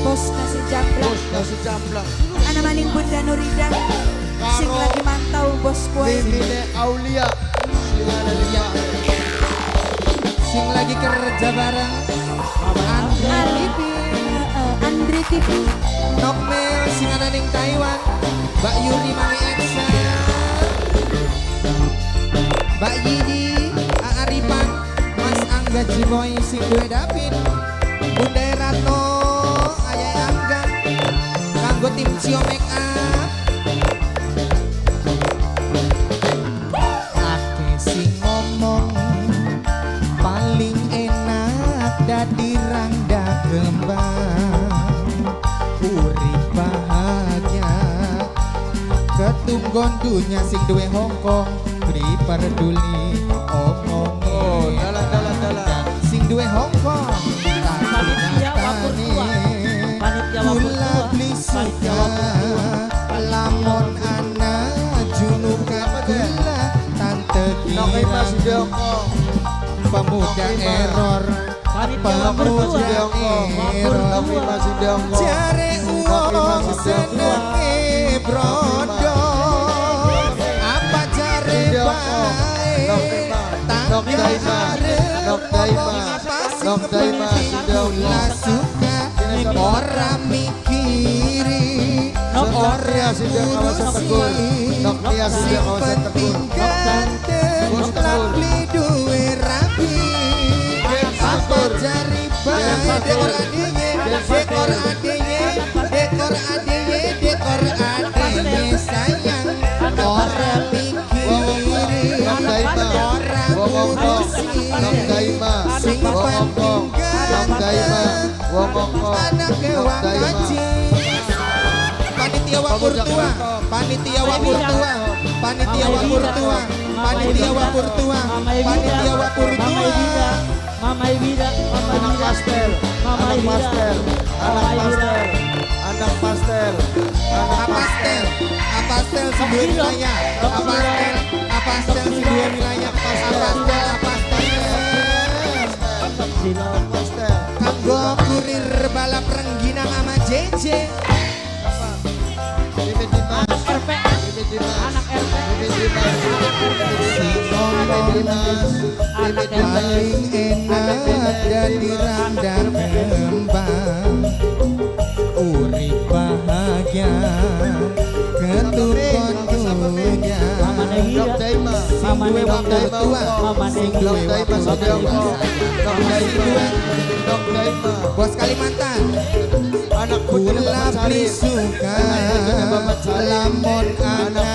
bos nasi jamblang. Bos nasi jamblang. Ana maning Bunda Nurida. Sing lagi mantau bos kuai. Mimine Aulia. Sing ada di Sing lagi kerja bareng Andri TV. Nokmel sing ana ning Taiwan. Mbak Yuri Mami Eksa. Mbak Yidi, Aaripan, Mas Angga Jiboy sing duwe Davin. Bunda Ratno, Ayah Angga. Kanggo tim Cio Make Up. Ake sing ngomong paling enak dadi rangda kembang. Urip bahagia ketunggon dunya sing duwe Hongkong. Beri peduli omongin dalan. sing duwe Hongkong. Panitia wapur tua. Panitia wapur Gula tua. beli suka lamun anak junukan gula tante Nokai masih kira diongkong. pemuda error Panitia wapur tua. Nokai masih diongkong. cari uang senenge brodo apa cari baik tangga harap Nok Daima gula suka orang mikiri Nokria sudah kawasan Tegur. Nokria sudah kawasan Tegur. ganteng beli duwe rapi apa cari baik dekor adiknya sayang orang mikiri orang ngurusi sing penting anak kewang kaji panitia wapur tua panitia wapur tua panitia wapur tua panitia wapur tua panitia wapur tua Mama Ibida, Anak pastel, anak pastel, anak pastel, anak pastel, apastel sebuah wilayah apastel sebuah wilayah pastel. kanggo kurir balap rengginang ama JJ Bibit Dimas, RP, Bibit Dimas, anak RP, Bibit Dimas, Bibit Dimas, Bibit Dimas. paling enak dari randang kembang urip bahagia ketukon dunia Mama Nahira, Nok Daima, Mama duwe Nahira, waktu tua Mama sing Nahira, duwe Nok Daima waktu sudah tua Nok Daima, Nok Daima. bos Kalimantan Anak putri Kula Bapak beli Sarif. suka Anak lamun putri Bapak anak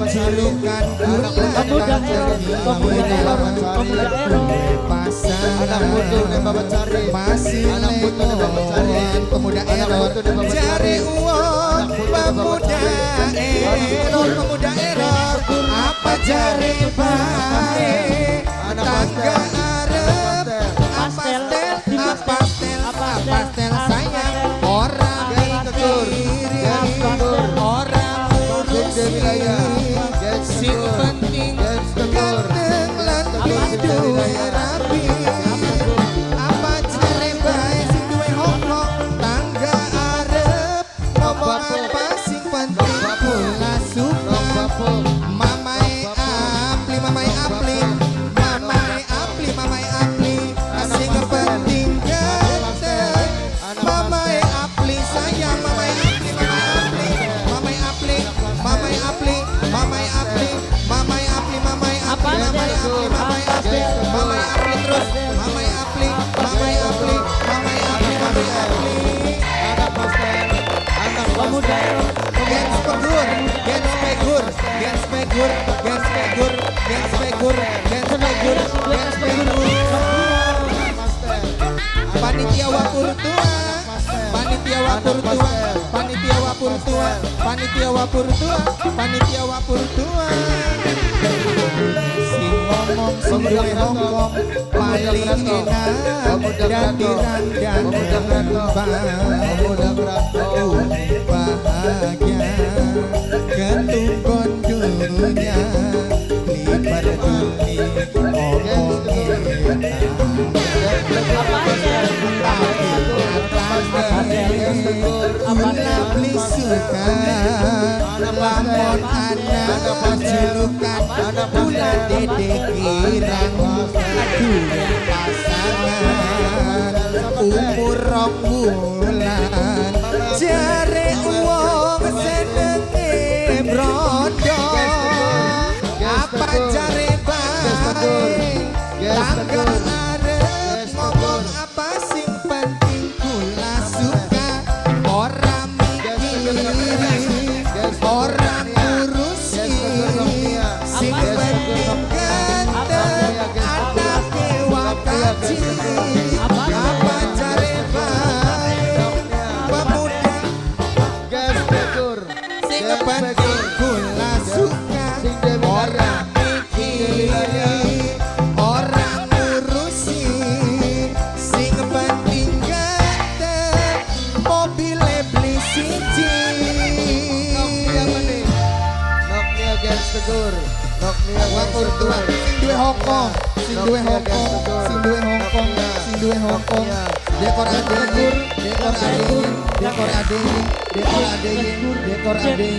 Sarif. julukan Anak gula pemuda error, pemuda error, pemuda error, pasangan Anak putri Bapak Sarif. masih Anak putri Bapak Sarif. lemon pemuda Anak error putri Bapak cari Sarif. uang Anak putri Bapak pemuda Sarif. error pemuda error apa cari baik Anak tangga pastel. arep apastel sayang orang mikiri orang Gede wilayah, ngurusi Gens sing Tegur. penting Gens Tegur. ganteng lan duwe rapi apa cari baik sing duwe hongkong tangga arep ngomong apa sing penting kula suka mamae apli sing penting ganteng mamae apli sayang mamae Anak pastel. Anak pemuda error, Gens panitia wapur tua panitia wapur tua sing ngomong sing duwe hongkong paling enak dadi randang kembang bahagia ketunggon dunia lipat duli omongin Gula beli suka lamun anak julukan gula dede kirang aduh pasangan umur 2 bulan jare wong senenge brodo apa jare bae tangga arep ngomong apa sing penting kula suka ora mikiri ora ngurusi sing penting ganteng anake wakaci apa jare bae pemuda sing penting kula suka ora mikiri ora ngurusi sing penting ganteng mobile beli siji wakur tua sing duwe Hongkong sing duwe Hongkong sing duwe Hongkong sing duwe Hongkong dekor ading dekor ading dekor ading dekor ading dekor ading